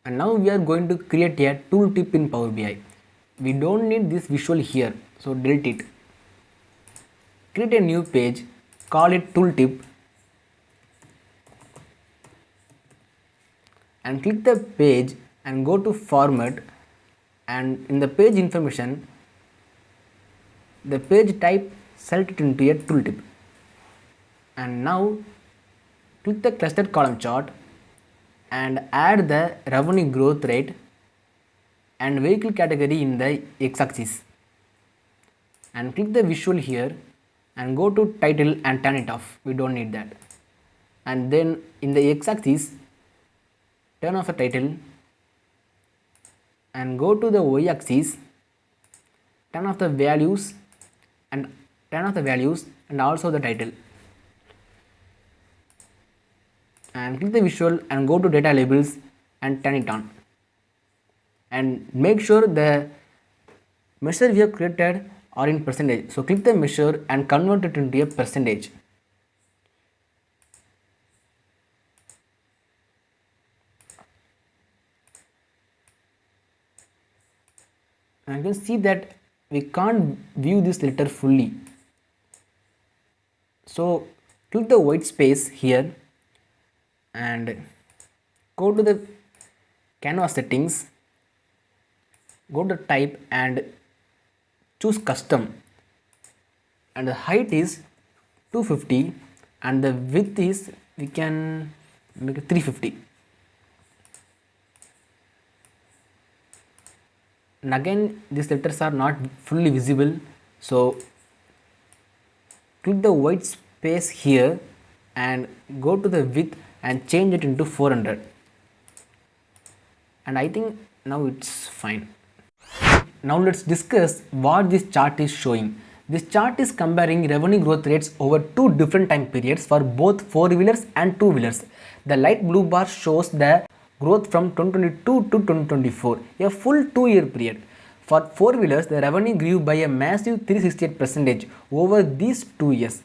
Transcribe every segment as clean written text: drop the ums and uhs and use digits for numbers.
And now we are going to create a tooltip in Power BI. We don't need this visual here, so delete it. Create a new page, call it tooltip, and click the page and go to format, and in the page information, the page type, select it into a tooltip. And now click the cluster column chart and add the revenue growth rate and vehicle category in the x-axis, and click the visual here and go to title and turn it off. We don't need that. And then in the x-axis, turn off the title and go to the y-axis, turn off the values and also the title, and click the visual and go to data labels and turn it on, and make sure the measure we have created are in percentage. So click the measure and convert it into a percentage. And you can see that we can't view this letter fully. So click the white space here and go to the canvas settings, go to type and choose custom, and the height is 250 and the width is, we can make it 350. And again these letters are not fully visible, so click the white space here and go to the width and change it into 400, and I think now it's fine. Now let's discuss what this chart is showing. This chart is comparing revenue growth rates over two different time periods for both four-wheelers and two-wheelers. The light blue bar shows the growth from 2022 to 2024, a full 2-year period. For four-wheelers, the revenue grew by a massive 368% over these 2 years.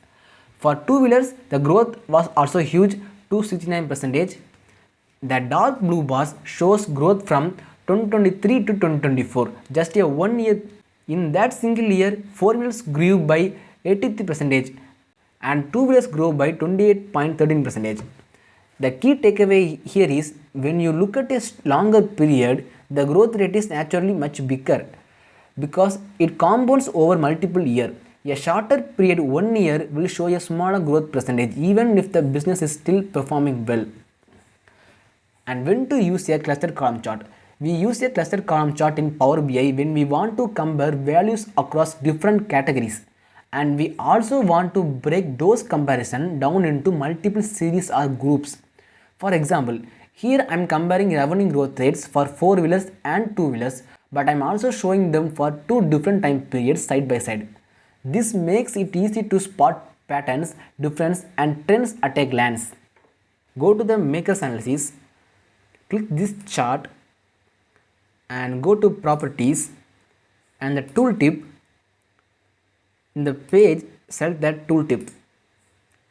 For two-wheelers, the growth was also huge, 269%. The dark blue bars shows growth from 2023 to 2024, just a 1 year. In that single year, four-wheelers grew by 83% and two-wheelers grew by 28.13%. The key takeaway here is, when you look at a longer period, the growth rate is naturally much bigger because it compounds over multiple years. A shorter period, 1 year, will show a smaller growth percentage even if the business is still performing well. And when to use a cluster column chart? We use a cluster column chart in Power BI when we want to compare values across different categories, and we also want to break those comparisons down into multiple series or groups. For example, here I am comparing revenue growth rates for four-wheelers and two-wheelers, but I am also showing them for two different time periods side by side. This makes it easy to spot patterns, differences and trends at a glance. Go to the makers analysis, click this chart and go to properties and the tooltip. In the page, select that tooltip,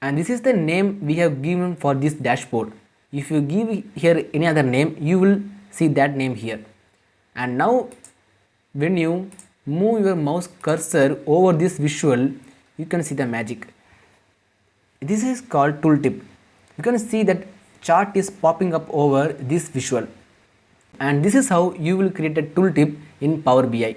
and this is the name we have given for this dashboard. If you give here any other name, you will see that name here. And now when you move your mouse cursor over this visual, you can see the magic. This is called tooltip. You can see that chart is popping up over this visual, and this is how you will create a tooltip in Power BI.